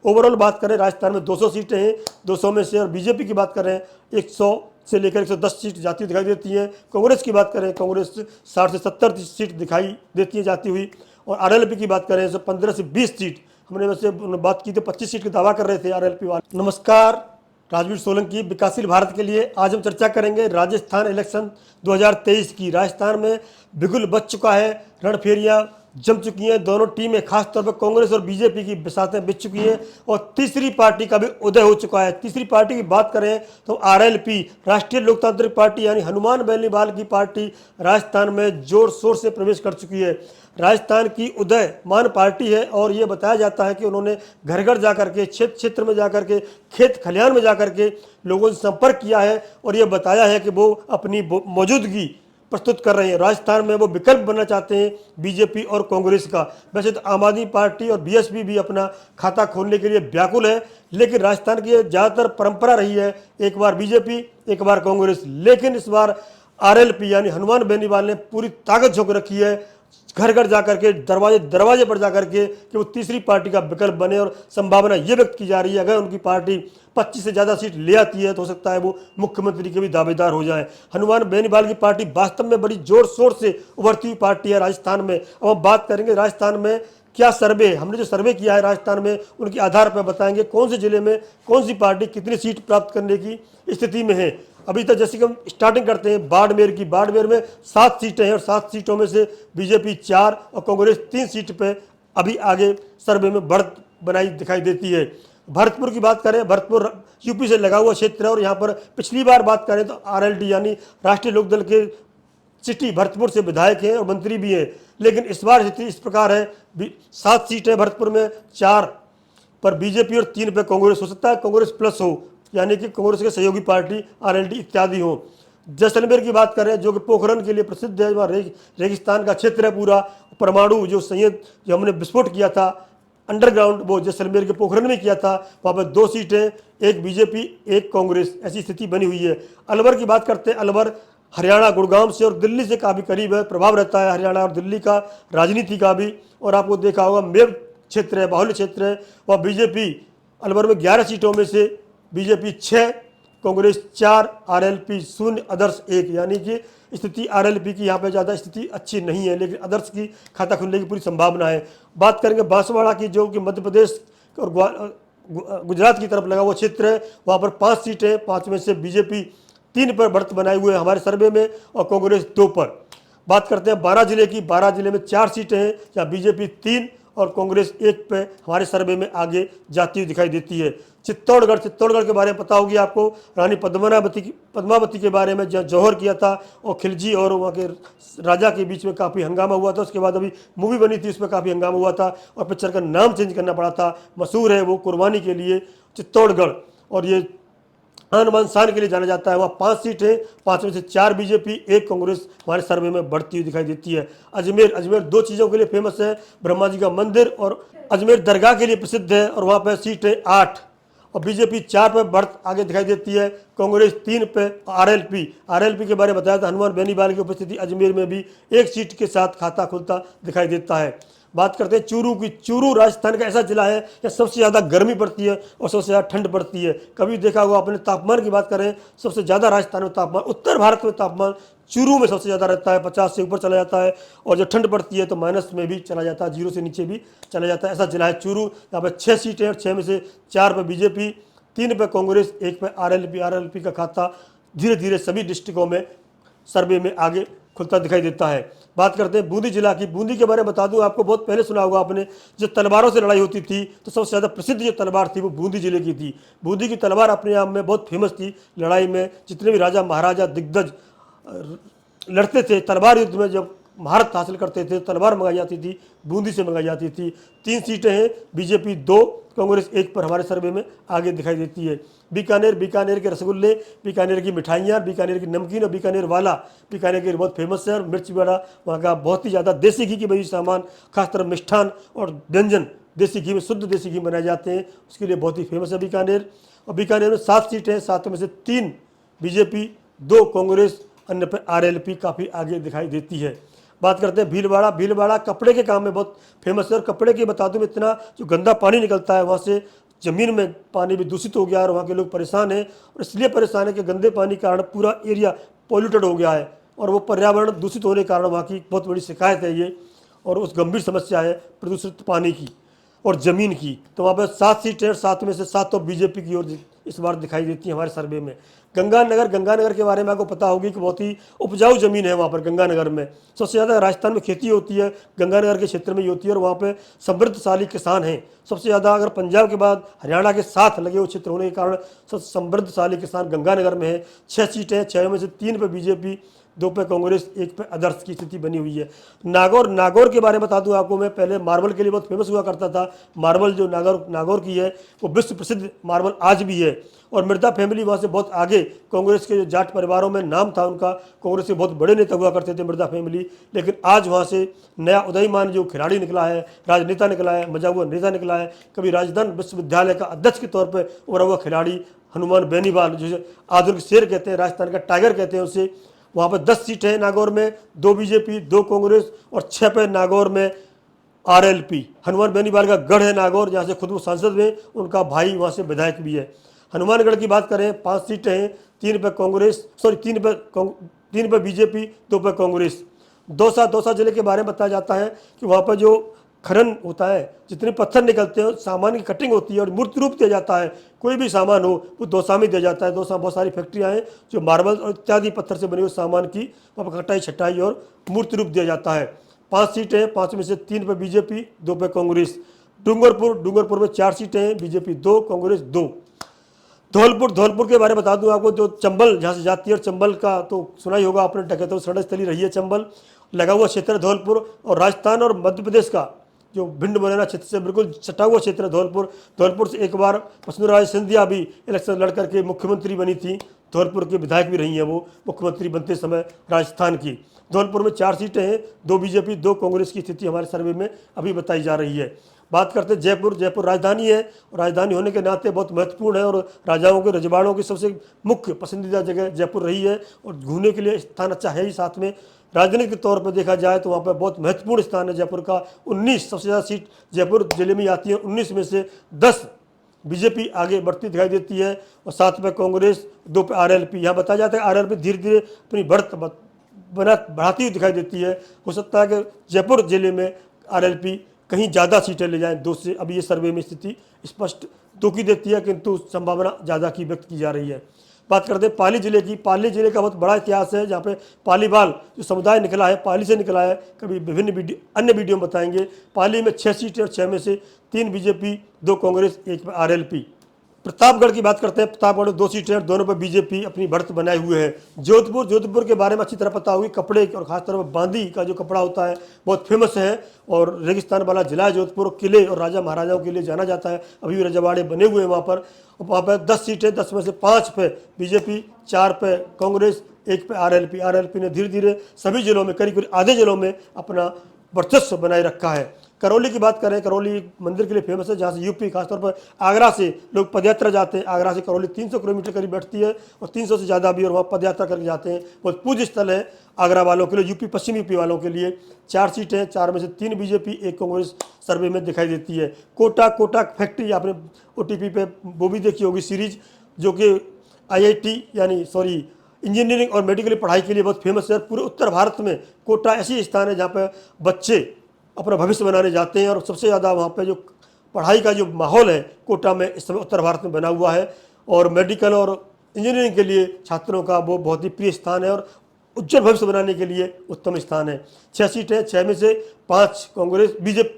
Overall बात करें राजस्थान में 200 सीटें हैं, 200 में से, और बीजेपी की बात करें 100 से लेकर 110 सीट जाती दिखाई देती हैं। कांग्रेस की बात करें, कांग्रेस 60 से 70 सीट दिखाई देती है जाती हुई, और आरएलपी की बात करें तो 15 से 20 सीट, हमने वैसे बात की थी 25 सीट का दावा कर रहे थे आरएलपी वाले। नमस्कार, राजवीर सोलंकी, विकासशील भारत के लिए आज हम चर्चा करेंगे राजस्थान इलेक्शन 2023 की। राजस्थान में बिगुल बच चुका है, रणफेरियां जम चुकी हैं, दोनों टीमें खासतौर पर कांग्रेस और बीजेपी की बसातें बिछ चुकी हैं, और तीसरी पार्टी का भी उदय हो चुका है। तीसरी पार्टी की बात करें तो आरएलपी, राष्ट्रीय लोकतांत्रिक पार्टी यानी हनुमान बेनीवाल की पार्टी राजस्थान में जोर शोर से प्रवेश कर चुकी है। राजस्थान की उदयमान पार्टी है, और ये बताया जाता है कि उन्होंने घर घर जाकर के, क्षेत्र क्षेत्र में जाकर के, खेत खलिहान में जाकर के लोगों से संपर्क किया है, और ये बताया है कि वो अपनी मौजूदगी प्रस्तुत कर रहे हैं। राजस्थान में वो विकल्प बनना चाहते हैं बीजेपी और कांग्रेस का। वैसे तो आम आदमी पार्टी और बीएसपी भी अपना खाता खोलने के लिए व्याकुल है, लेकिन राजस्थान की ज़्यादातर परंपरा रही है एक बार बीजेपी एक बार कांग्रेस, लेकिन इस बार आरएलपी यानी हनुमान बेनीवाल ने पूरी ताकत झोंक रखी है, घर घर जाकर के, दरवाजे पर जाकर के, कि वो तीसरी पार्टी का विकल्प बने। और संभावना ये व्यक्त की जा रही है अगर उनकी पार्टी 25 से ज़्यादा सीट ले आती है तो हो सकता है वो मुख्यमंत्री के भी दावेदार हो जाए। हनुमान बेनीवाल की पार्टी वास्तव में बड़ी जोर शोर से उभरती हुई पार्टी है राजस्थान में। अब हम बात करेंगे राजस्थान में क्या सर्वे, हमने जो सर्वे किया है राजस्थान में, उनके आधार पर बताएंगे कौन से जिले में कौन सी पार्टी कितनी सीट प्राप्त करने की स्थिति में है। अभी तक जैसे कि हम स्टार्टिंग करते हैं बाड़मेर की, बाड़मेर में 7 सीटें हैं, और 7 सीटों में से बीजेपी 4 और कांग्रेस 3 सीट पे अभी आगे सर्वे में बढ़त बनाई दिखाई देती है। भरतपुर की बात करें, भरतपुर यूपी से लगा हुआ क्षेत्र है, और यहाँ पर पिछली बार बात करें तो आरएलडी यानी राष्ट्रीय लोकदल के सिटी भरतपुर से विधायक हैं और मंत्री भी हैं, लेकिन इस बार स्थिति इस प्रकार है, 7 सीटें भरतपुर में, 4 पर बीजेपी और 3 पे कांग्रेस। हो सकता है कांग्रेस प्लस हो, यानी कि कांग्रेस के सहयोगी पार्टी आरएलडी इत्यादि हो। जैसलमेर की बात करें जो कि पोखरण के लिए प्रसिद्ध है, वहाँ रेगिस्तान का क्षेत्र है पूरा, परमाणु जो संयंत्र जो हमने विस्फोट किया था अंडरग्राउंड, वो जैसलमेर के पोखरण में किया था, वहाँ पर 2 सीटें, एक बीजेपी एक कांग्रेस, ऐसी स्थिति बनी हुई है। अलवर की बात करते हैं, अलवर हरियाणा गुड़गांव से और दिल्ली से काफ़ी करीब है, प्रभाव रहता है हरियाणा और दिल्ली का राजनीति का भी। और आपको देखा होगा मेव क्षेत्र है, बाहुल्य क्षेत्र है, वहाँ बीजेपी अलवर में 11 सीटों में से बीजेपी 6, कांग्रेस 4, आरएलपी 0, अदर्स 1, यानी कि स्थिति आरएलपी की यहाँ पे ज़्यादा स्थिति अच्छी नहीं है, लेकिन अदर्स की खाता खुलने की पूरी संभावना है। बात करेंगे बांसवाड़ा की, जो कि मध्य प्रदेश और गुजरात की तरफ लगा हुआ क्षेत्र है, वहाँ पर 5 सीटें, 5 में से बीजेपी 3 पर बढ़त बनाए हुए है हमारे सर्वे में, और कांग्रेस 2 पर। बात करते हैं 12 जिले की, 12 जिले में 4 सीटें हैं, जहाँ बीजेपी 3 और कांग्रेस 1 पे हमारे सर्वे में आगे जाती हुई दिखाई देती है। चित्तौड़गढ़ के बारे में पता होगी आपको, रानी पद्मावती के बारे में, जहाँ जौहर किया था और खिलजी और वहाँ के राजा के बीच में काफ़ी हंगामा हुआ था। उसके बाद अभी मूवी बनी थी, उसमें काफ़ी हंगामा हुआ था, और पिक्चर का नाम चेंज करना पड़ा था। मशहूर है वो कुर्बानी के लिए चित्तौड़गढ़, और ये आन बान शान के लिए जाना जाता है। वहाँ 5 सीट है, 5 में से 4 बीजेपी 1 कांग्रेस हमारे सर्वे में बढ़ती हुई दिखाई देती है। अजमेर 2 चीज़ों के लिए फेमस है, ब्रह्मा जी का मंदिर और अजमेर दरगाह के लिए प्रसिद्ध है, और वहाँ पर सीट है 8, और बीजेपी 4 पे बढ़त आगे दिखाई देती है, कांग्रेस 3 पे। आरएलपी के बारे में बताया था, हनुमान बेनीवाल की उपस्थिति अजमेर में भी 1 सीट के साथ खाता खुलता दिखाई देता है। बात करते हैं चूरू की। चूरू राजस्थान का ऐसा जिला है कि सबसे ज़्यादा गर्मी पड़ती है और सबसे ज़्यादा ठंड पड़ती है। कभी देखा होगा अपने तापमान की बात करें, सबसे ज़्यादा राजस्थान में तापमान, उत्तर भारत में तापमान चूरू में सबसे ज़्यादा रहता है, 50 से ऊपर चला जाता है, और जब ठंड पड़ती है तो माइनस में भी चला जाता है, 0 से नीचे भी चला जाता है। ऐसा जिला है चूरू। यहाँ पर 6 सीटें और 6 में से 4 पे बीजेपी, 3 पे कांग्रेस, 1 पे आरएलपी का खाता धीरे धीरे सभी डिस्ट्रिक्टों में सर्वे में आगे खुलता दिखाई देता है। बात करते हैं बूंदी जिला की। बूंदी के बारे में बता दूं आपको, बहुत पहले सुना होगा आपने, जो तलवारों से लड़ाई होती थी तो सबसे ज़्यादा प्रसिद्ध जो तलवार थी वो बूंदी जिले की थी। बूंदी की तलवार अपने आप में बहुत फेमस थी लड़ाई में। जितने भी राजा महाराजा दिग्गज लड़ते थे तलवार युद्ध में, जब महारत हासिल करते थे, तलवार मंगाई जाती थी, बूंदी से मंगाई जाती थी। 3 सीटें हैं, बीजेपी 2, कांग्रेस 1 पर हमारे सर्वे में आगे दिखाई देती है। बीकानेर के रसगुल्ले, बीकानेर की मिठाइयाँ, बीकानेर की नमकीन और बीकानेर वाला बीकानेर के बहुत फेमस है, और मिर्च बड़ा वहाँ का बहुत ही ज़्यादा देसी घी की बनी सामान, खासकर मिष्ठान और व्यंजन देसी घी में, शुद्ध देसी घी बनाए जाते हैं, उसके लिए बहुत ही फेमस है बीकानेर। और बीकानेर में 7 सीटें हैं, 7 में से 3 बीजेपी, 2 कांग्रेस, अन्य पर आरएलपी काफ़ी आगे दिखाई देती है। बात करते हैं भीलवाड़ा। भीलवाड़ा कपड़े के काम में बहुत फेमस है, और कपड़े की बता दूं, इतना जो गंदा पानी निकलता है वहाँ से, ज़मीन में पानी भी दूषित हो गया है और वहाँ के लोग परेशान हैं। और इसलिए परेशान है कि गंदे पानी के कारण पूरा एरिया पॉल्यूटेड हो गया है, और वो पर्यावरण दूषित होने के कारण वहाँ की बहुत बड़ी शिकायत है ये, और उस गंभीर समस्या है प्रदूषित पानी की और ज़मीन की। तो वहाँ पर 7 सीटें और 7 में से 7 तो बीजेपी की ओर इस बार दिखाई देती है हमारे सर्वे में। गंगानगर के बारे में आपको पता होगी कि बहुत ही उपजाऊ ज़मीन है वहाँ पर। गंगानगर में सबसे ज़्यादा राजस्थान में खेती होती है, गंगानगर के क्षेत्र में ही होती है, और वहाँ पे समृद्धशाली किसान हैं सबसे ज़्यादा। अगर पंजाब के बाद हरियाणा के साथ लगे हुए क्षेत्र होने के कारण सबसे समृद्धशाली किसान गंगानगर में है। 6 सीटें, 6 में से 3 पे बीजेपी, 2 पे कांग्रेस, 1 पे अदर्स की स्थिति बनी हुई है। नागौर के बारे में बता दूं आपको मैं, पहले मार्बल के लिए बहुत फेमस हुआ करता था। मार्बल जो नागौर की है वो विश्व प्रसिद्ध मार्बल आज भी है, और मिर्जा फैमिली वहाँ से बहुत आगे, कांग्रेस के जो जाट परिवारों में नाम था उनका, कांग्रेस के बहुत बड़े नेता हुआ करते थे मिर्जा फैमिली। लेकिन आज वहाँ से नया उदयमान जो खिलाड़ी निकला है, राजनेता निकला है, मजा हुआ नेता निकला है, कभी राजस्थान विश्वविद्यालय का अध्यक्ष के तौर पर उभरा हुआ खिलाड़ी हनुमान बेनीवाल, जो आधुनिक शेर कहते हैं, राजस्थान का टाइगर कहते हैं उसे। वहाँ पर 10 सीटें हैं नागौर में, 2 बीजेपी, 2 कांग्रेस, और 6 पे नागौर में आरएलपी। हनुमान बेनीवाल का गढ़ है नागौर, जहाँ से खुद वो सांसद हैं, उनका भाई वहाँ से विधायक भी है। हनुमानगढ़ की बात करें, 5 सीटें हैं, 3 पे कांग्रेस, सॉरी 3 पे बीजेपी, 2 पे कांग्रेस। दौसा जिले के बारे में बताया जाता है कि वहाँ पर जो खनन होता है, जितने पत्थर निकलते हैं, सामान की कटिंग होती है और मूर्त रूप दिया जाता है। कोई भी सामान हो वो दौसा में दिया जाता है। दौसा बहुत सारी फैक्ट्रियाँ हैं जो मार्बल और इत्यादि पत्थर से बने हुए सामान की वहाँ पर कटाई छटाई और मूर्त रूप दिया जाता है। 5 सीटें हैं, 5 में से 3 पे बीजेपी, 2 पे कांग्रेस। डूंगरपुर में 4 सीटें हैं, बीजेपी 2, कांग्रेस 2। धौलपुर के बारे में बता दूं आपको, जो चंबल जहाँ से जाती है, और चंबल का तो सुना ही होगा आपने, डकैतों सड़क स्थली रही है चंबल, लगा हुआ क्षेत्र है धौलपुर। और राजस्थान और मध्य प्रदेश का जो भिंड मुरैना क्षेत्र से बिल्कुल सटा हुआ क्षेत्र है धौलपुर से एक बार वसुंधरा सिंधिया भी इलेक्शन लड़ करके मुख्यमंत्री बनी थी। धौलपुर के विधायक भी रही हैं वो मुख्यमंत्री बनते समय राजस्थान की। धौलपुर में 4 सीटें हैं, 2 बीजेपी, 2 कांग्रेस की स्थिति हमारे सर्वे में अभी बताई जा रही है। बात करते हैं जयपुर राजधानी है, और राजधानी होने के नाते बहुत महत्वपूर्ण है, और राजाओं के रजवाड़ों की सबसे मुख्य पसंदीदा जगह जयपुर रही है, और घूमने के लिए स्थान अच्छा है ही। साथ में राजनीति के तौर पर देखा जाए तो वहाँ पर बहुत महत्वपूर्ण स्थान है जयपुर का। 19 सबसे ज़्यादा सीट जयपुर जिले में आती है, 19 में से 10 बीजेपी आगे बढ़ती दिखाई देती है, और 7 पे कांग्रेस, 2 पे आरएलपी। यहाँ बताया जाता है आरएलपी धीरे धीरे अपनी बढ़ाती हुई दिखाई देती है। हो सकता है कि जयपुर जिले में आरएलपी कहीं ज़्यादा सीटें ले जाएं 2 से। अभी ये सर्वे में स्थिति स्पष्ट 2 की देती है, किंतु संभावना ज़्यादा की व्यक्त की जा रही है। बात करते हैं पाली जिले की। पाली जिले का बहुत बड़ा इतिहास है, जहाँ पे पालीवाल जो समुदाय निकला है, पाली से निकला है। कभी विभिन्न अन्य वीडियो में बताएंगे। पाली में 6 सीटें, और 6 में से 3 बीजेपी, 2 कांग्रेस, 1 पे आरएलपी। प्रतापगढ़ की बात करते हैं। प्रतापगढ़ में 2 सीटें हैं, दोनों पर बीजेपी अपनी बढ़त बनाए हुए है। जोधपुर के बारे में अच्छी तरह पता होगी। कपड़े और खासतौर पर बांदी का जो कपड़ा होता है बहुत फेमस है, और रेगिस्तान वाला जिला है जोधपुर। किले और राजा महाराजाओं के लिए जाना जाता है, अभी भी रजवाड़े बने हुए हैं वहाँ पर 10 सीटें, 10 में से 5 पे बीजेपी, 4 पे कांग्रेस, 1 पे आरएलपी ने धीरे धीरे सभी जिलों में, करीब आधे जिलों में अपना वर्चस्व बनाए रखा है। करौली की बात करें, करौली मंदिर के लिए फेमस है, जहाँ से यूपी खासतौर पर आगरा से लोग पदयात्रा जाते हैं। आगरा से करौली 300 किलोमीटर करीब बैठती है, और 300 से ज़्यादा भी, और वहाँ पदयात्रा करके जाते हैं। बहुत पूज्य स्थल है आगरा वालों के लिए, पश्चिमी यूपी वालों के लिए। 4 सीटें, 4 में से 3 बीजेपी, 1 कांग्रेस सर्वे में दिखाई देती है। कोटा फैक्ट्री, आपने OTP पे वो भी देखी होगी सीरीज, जो कि IIT यानी इंजीनियरिंग और मेडिकल पढ़ाई के लिए बहुत फेमस है। पूरे उत्तर भारत में कोटा ऐसी स्थान है जहाँ पर बच्चे अपना भविष्य बनाने जाते हैं, और सबसे ज़्यादा वहाँ पे जो पढ़ाई का जो माहौल है कोटा में इस समय उत्तर भारत में बना हुआ है। और मेडिकल और इंजीनियरिंग के लिए छात्रों का वो बहुत ही प्रिय स्थान है, और उज्जवल भविष्य बनाने के लिए उत्तम स्थान है। 6 सीटें, 6 में से 5 कांग्रेस,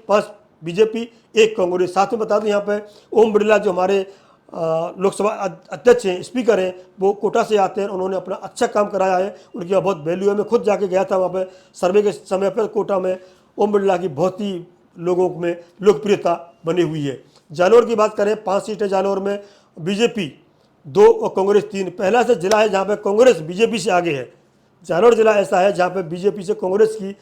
5 बीजेपी, 1 कांग्रेस। साथ में बता दें, यहाँ पे ओम बिरला जो हमारे लोकसभा अध्यक्ष हैं, स्पीकर हैं, वो कोटा से आते हैं। उन्होंने अपना अच्छा काम कराया है, उनकी यहाँ बहुत वैल्यू है। मैं खुद जाके गया था वहाँ पे सर्वे के समय पर। कोटा में ओम बिरला की बहुत ही लोगों में लोकप्रियता बनी हुई है। जालौर की बात करें, 5 सीटें जालौर में, बीजेपी 2 और कांग्रेस 3। पहला ऐसा जिला है जहाँ पे कांग्रेस बीजेपी से आगे है। जालौर जिला ऐसा है जहाँ पे बीजेपी से कांग्रेस की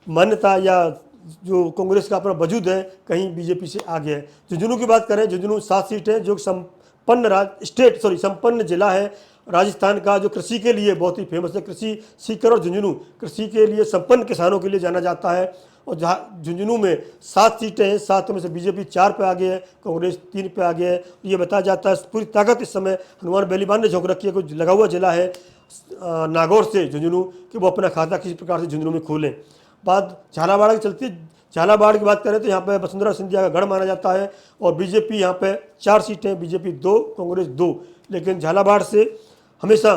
मान्यता, या जो कांग्रेस का अपना वजूद है, कहीं बीजेपी से आगे है। झुंझुनू की बात करें, झुंझुनू 7 सीटें, जो संपन्न जिला है। राजस्थान का जो कृषि के लिए बहुत ही फेमस है, कृषि सीकर और झुंझुनू कृषि के लिए संपन्न किसानों के लिए जाना जाता है। और जहाँ झुंझुनू में 7 सीटें हैं, 7 में से बीजेपी 4 पे आगे है, कांग्रेस 3 पे आगे है। ये बताया जाता है पूरी ताकत इस समय हनुमान बेलीबान ने झोंक रखी है, कुछ लगा हुआ जिला है नागौर से झुंझुनू कि वो अपना खाता किसी प्रकार से झुंझुनू में खोलें। बात झालावाड़ की चलती है। झालावाड़ की बात करें तो यहाँ पे वसुंधरा सिंधिया का गढ़ माना जाता है और बीजेपी यहाँ पे 4 सीटें, बीजेपी 2, कांग्रेस 2। लेकिन झालावाड़ से हमेशा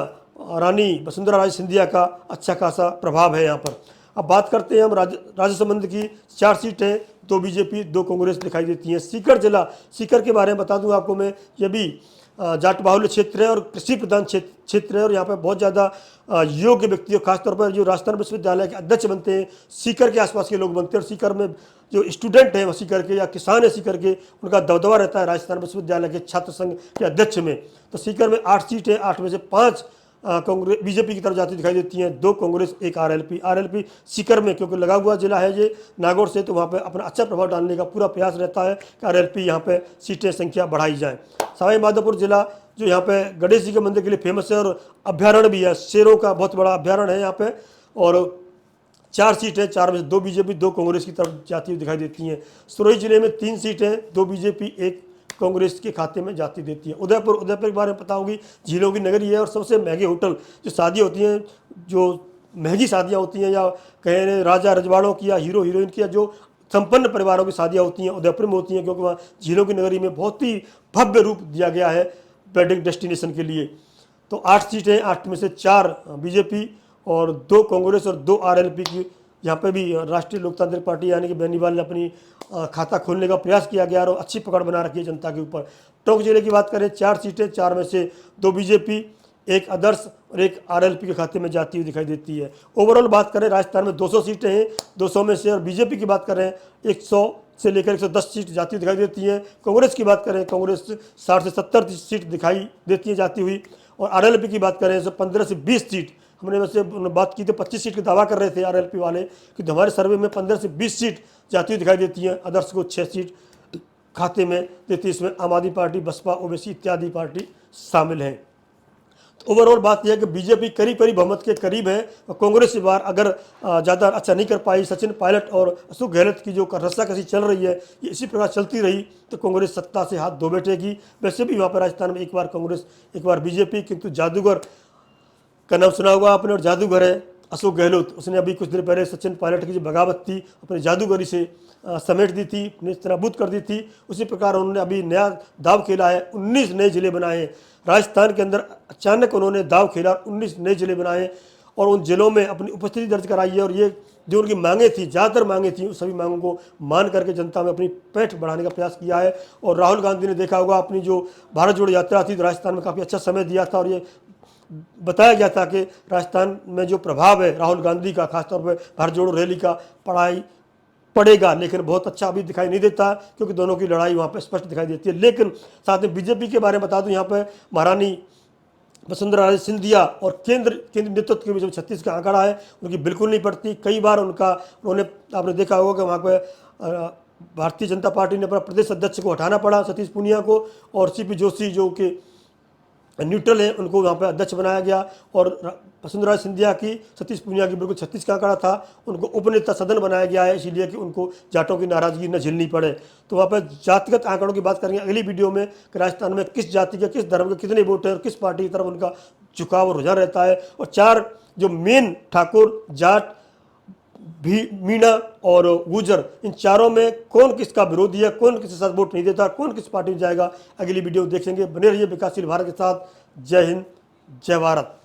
रानी वसुंधरा राजे सिंधिया का अच्छा खासा प्रभाव है यहाँ पर। अब बात करते हैं हम राजसमंद की। 4 सीटें, 2 बीजेपी 2 कांग्रेस दिखाई देती हैं। सीकर जिला, सीकर के बारे में बता दूं आपको मैं, ये भी जाट बाहुल्य क्षेत्र है और कृषि प्रधान क्षेत्र है और यहाँ पर बहुत ज़्यादा योग्य व्यक्ति, खासतौर पर जो राजस्थान विश्वविद्यालय के अध्यक्ष बनते हैं सीकर के आसपास के लोग बनते हैं। और सीकर में जो स्टूडेंट हैं सीकर के या किसान है सीकर के, उनका दबदबा रहता है राजस्थान विश्वविद्यालय के छात्र संघ के अध्यक्ष में। तो सीकर में 8 सीटें, 8 में से 5 कांग्रेस बीजेपी की तरफ जाती दिखाई देती हैं, 2 कांग्रेस 1 आरएलपी सीकर में, क्योंकि लगा हुआ जिला है ये नागौर से, तो वहाँ पे अपना अच्छा प्रभाव डालने का पूरा प्रयास रहता है कि आरएलपी यहाँ पे सीटें संख्या बढ़ाई जाए। सवाई माधोपुर जिला जो यहाँ पे गणेश जी के मंदिर के लिए फेमस है और अभ्यारण्य भी है, शेरों का बहुत बड़ा अभ्यारण्य है यहाँ पे, और 4 सीटें, 4 में से 2 बीजेपी 2 कांग्रेस की तरफ जाती हुई दिखाई देती हैं। सिरोही जिले में 3 सीटें, 2 बीजेपी 1 कांग्रेस के खाते में जाती देती है। उदयपुर के बारे में पता होगी, झीलों की नगरी है और सबसे महंगे होटल जो शादियाँ होती हैं, जो महंगी शादियाँ होती हैं या कहें राजा रजवाड़ों की या हीरो हीरोइन की या जो संपन्न परिवारों की शादियाँ होती हैं उदयपुर में होती हैं, क्योंकि वहाँ झीलों की नगरी में बहुत ही भव्य रूप दिया गया है वेडिंग डेस्टिनेशन के लिए। तो 8 सीटें, 8 में से 4 बीजेपी और 2 कांग्रेस और 2 आरएलपी की। यहाँ पे भी राष्ट्रीय लोकतांत्रिक पार्टी यानी कि बेनीवाल ने अपनी खाता खोलने का प्रयास किया गया और अच्छी पकड़ बना रखी है जनता के ऊपर। टोंक जिले की बात करें, 4 सीटें, 4 में से 2 बीजेपी, 1 आदर्श और 1 आरएलपी के खाते में जाती हुई दिखाई देती है। ओवरऑल बात करें, राजस्थान में 200 सीटें हैं, 200 में से, और बीजेपी की बात करें 100 से लेकर 110 सीट जाती दिखाई देती हैं। कांग्रेस की बात करें, कांग्रेस 60 से 70 सीट दिखाई देती है जाती हुई, और आरएलपी की बात करें तो 15 से 20 सीट। हमने वैसे बात की थी 25 सीट का दावा कर रहे थे आरएलपी वाले कि हमारे सर्वे में 15 से 20 सीट जाती हुई दिखाई देती हैं। आदर्श को 6 सीट खाते में देती है। इसमें आम आदमी पार्टी, बसपा, ओवैसी इत्यादि पार्टी शामिल हैं। तो ओवरऑल बात यह है कि बीजेपी करीब बहुमत के करीब है और कांग्रेस इस बार अगर ज़्यादा अच्छा नहीं कर पाई, सचिन पायलट और अशोक गहलोत की जो रस्साकसी चल रही है ये इसी प्रकार चलती रही तो कांग्रेस सत्ता से हाथ धो बैठेगी। वैसे भी वहाँ पर राजस्थान में एक बार कांग्रेस एक बार बीजेपी, किंतु जादूगर का नाम सुना होगा आपने, और जादूगर है अशोक गहलोत। उसने अभी कुछ दिन पहले सचिन पायलट की जो बगावत थी अपने जादूगरी से समेट दी थी, नेस्तनाबूद कर दी थी। उसी प्रकार उन्होंने अभी नया दाव खेला है, 19 नए जिले बनाए हैं राजस्थान के अंदर। अचानक उन्होंने दाव खेला, 19 नए जिले बनाए और उन जिलों में अपनी उपस्थिति दर्ज कराई है। और ये जो उनकी मांगें थी, ज़्यादातर मांगें थी, उस सभी मांगों को मान करके जनता में अपनी पैठ बढ़ाने का प्रयास किया है। और राहुल गांधी ने देखा होगा अपनी जो भारत जोड़ो यात्रा थी तो राजस्थान में काफ़ी अच्छा समय दिया था और ये बताया गया था कि राजस्थान में जो प्रभाव है राहुल गांधी का, खासतौर पर भारत जोड़ो रैली का पड़ेगा, लेकिन बहुत अच्छा अभी दिखाई नहीं देता क्योंकि दोनों की लड़ाई वहाँ पे स्पष्ट दिखाई देती है। लेकिन साथ में बीजेपी के बारे में बता दूं, यहाँ पे महारानी वसुंधरा राजे सिंधिया और केंद्र नेतृत्व के बीच में 36 का आंकड़ा है, उनकी बिल्कुल नहीं पड़ती। कई बार उन्होंने आपने देखा होगा कि वहाँ पे भारतीय जनता पार्टी ने अपना प्रदेश अध्यक्ष को हटाना पड़ा सतीश पूनिया को, और सीपी जोशी जो कि न्यूट्रल है उनको वहाँ पर अध्यक्ष बनाया गया। और वसुंधरा सिंधिया की, सतीश पूनिया की बिल्कुल 36 का आंकड़ा था, उनको उपनेता सदन बनाया गया है इसीलिए कि उनको जाटों की नाराजगी न झेलनी पड़े। तो वहाँ पर जातिगत आंकड़ों की बात करेंगे अगली वीडियो में कि राजस्थान में किस जाति के, किस धर्म के कितने वोट हैं और किस पार्टी की तरफ उनका झुकाव और रुझान रहता है। और 4 जो मेन ठाकुर, जाट, भी मीणा और गुजर, इन चारों में कौन किसका विरोधी है, कौन किसके साथ वोट नहीं देता, कौन किस पार्टी में जाएगा, अगली वीडियो देखेंगे। बने रहिए विकासशील भारत के साथ। जय हिंद, जय भारत।